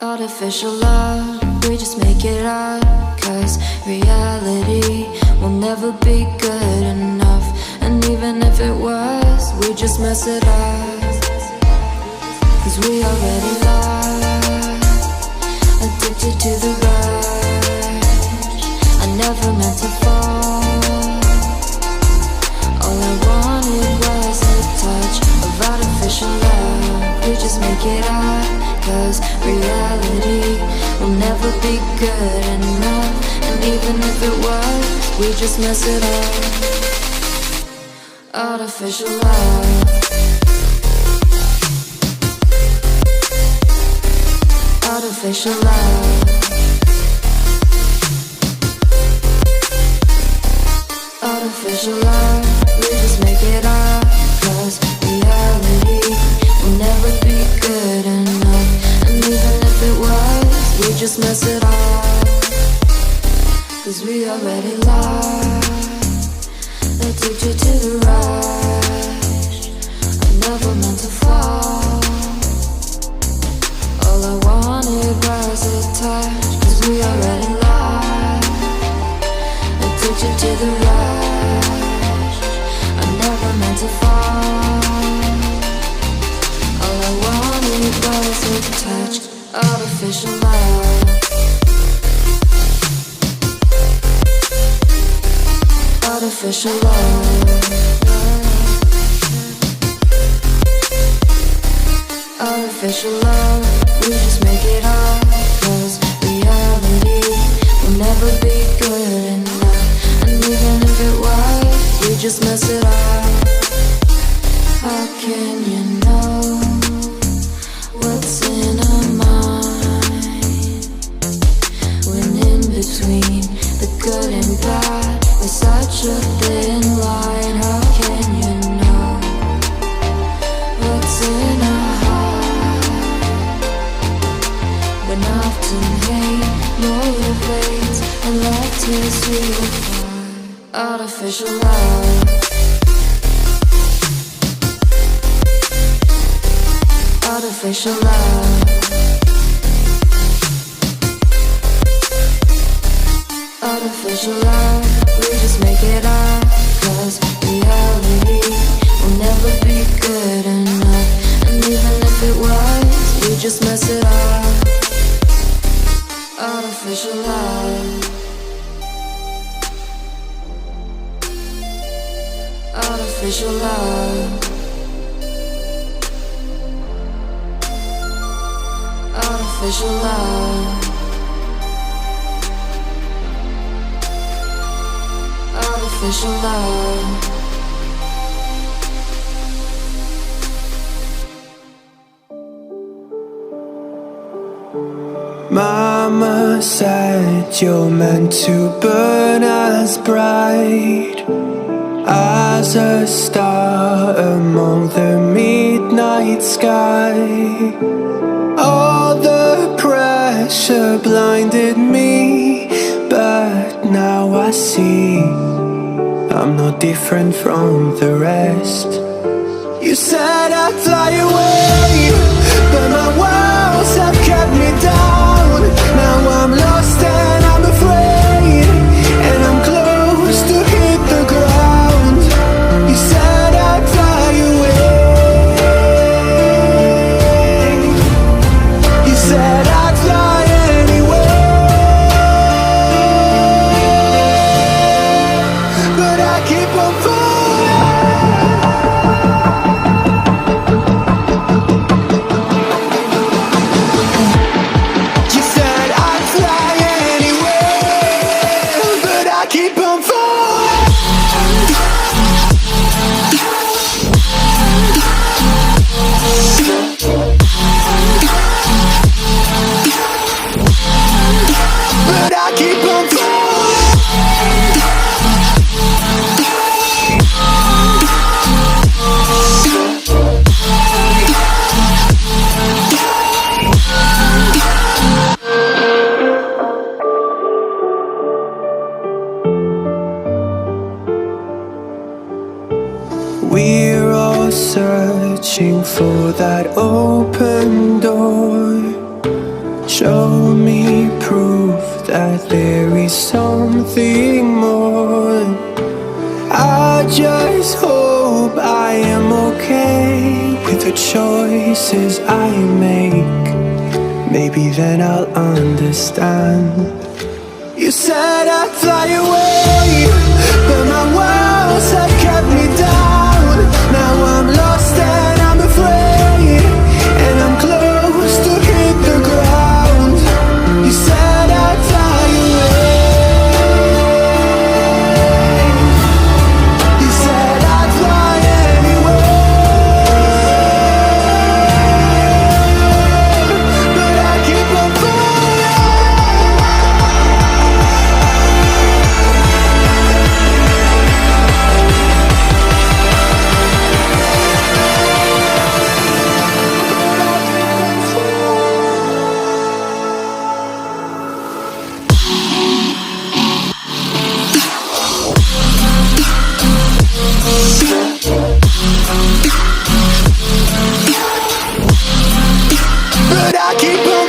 Artificial love, we just make it up. Cause reality will never be good enough. And even if it was, we just mess it up. Cause we already lost, addicted to the rush. I never meant to fall. All I wanted was a touch of artificial love. We just make it up. Cause reality will never be good enough. And even if it was, we just mess it up. Artificial love. Artificial love. Artificial love. We just make it up. Cause reality will never be good enough. And even if it was, we just mess it up. Cause we already lost, addicted to the rush. I never meant to fall. All I wanted was a touch. Cause we already lost, addicted to the rush. I never meant to fall. All I wanted was a touch. Artificial love. Artificial love. Artificial love. We just make it up. Cause reality will never be good enough. And even if it was, we just mess it up. How can you know what's in our mind? When in between the good and bad, there's such a thin line. How can you know what's in our heart? When often hate motivates and love tears you apart. Artificial love. Artificial love. Artificial love. We just make it up. Cause reality will never be good enough. And even if it was, we just mess it up. Artificial love. Artificial love. Artificial love. Artificial love. Mama said you're meant to burn as bright as a star among the midnight sky. All the pressure blinded me, but now I see I'm no different from the rest. You said I'd fly away, but my walls have kept me down. Now I'm lost and I'm afraid, and I'm close to hit the ground. You said I'd fly away. You said I'd fly anyway, but I keep on falling. You said I'd fly anyway, but I keep on falling. But I keep on falling. We're all searching for that open door. choices I make, maybe then I'll understand. You said I'd fly away, but my walls have kept me down. Now I'm lost and I'm afraid, and I'm close to hit the ground. You said I'd fly away. You said I'd fly anywhere, but I keep on but I keep on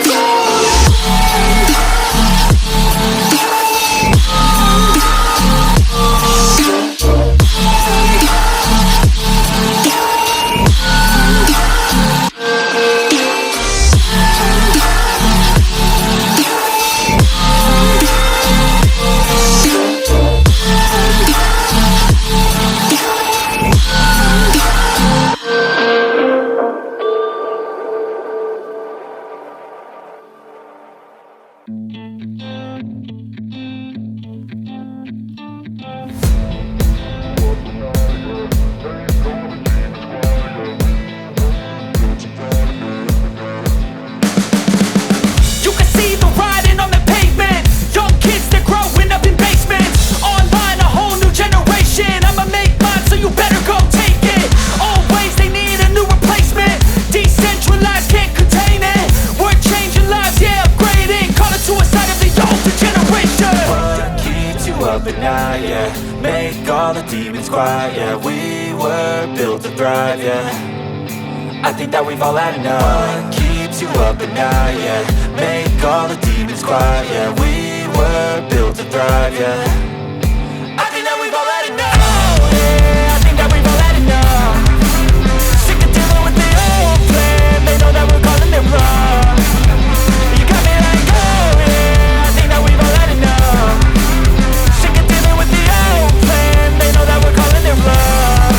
at night, yeah. Make all the demons quiet, yeah. We were built to thrive, yeah. I think that we've all had enough. What keeps you up at night, yeah. Make all the demons quiet, yeah. We were built to thrive, yeah. I think that we've all had enough. Oh, yeah, I think that we've all had enough. Sick of dealing with the old plan. They know that we're calling it wrong. You got me like, oh yeah, I think that we've all had enough. They know that we're calling it wrong.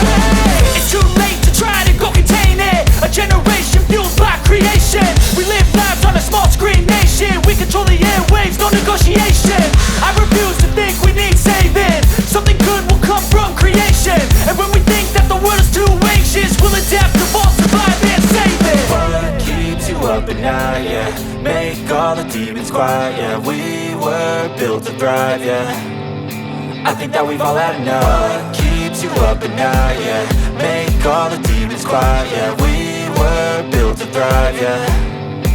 Hey, it's too late to try to go contain it. A generation fueled by creation. We live lives on a small screen nation. We control the airwaves, no negotiation. I refuse to think we need saving. Something good will come from creation. And when we think that the world is too anxious, we'll adapt, evolve, survive and save it. What keeps you up at night, yeah. Make all the demons quiet, yeah. We were built to thrive, yeah. I think that we've all had enough. What keeps you up at night, yeah. Make all the demons quiet, yeah. We were built to thrive, yeah.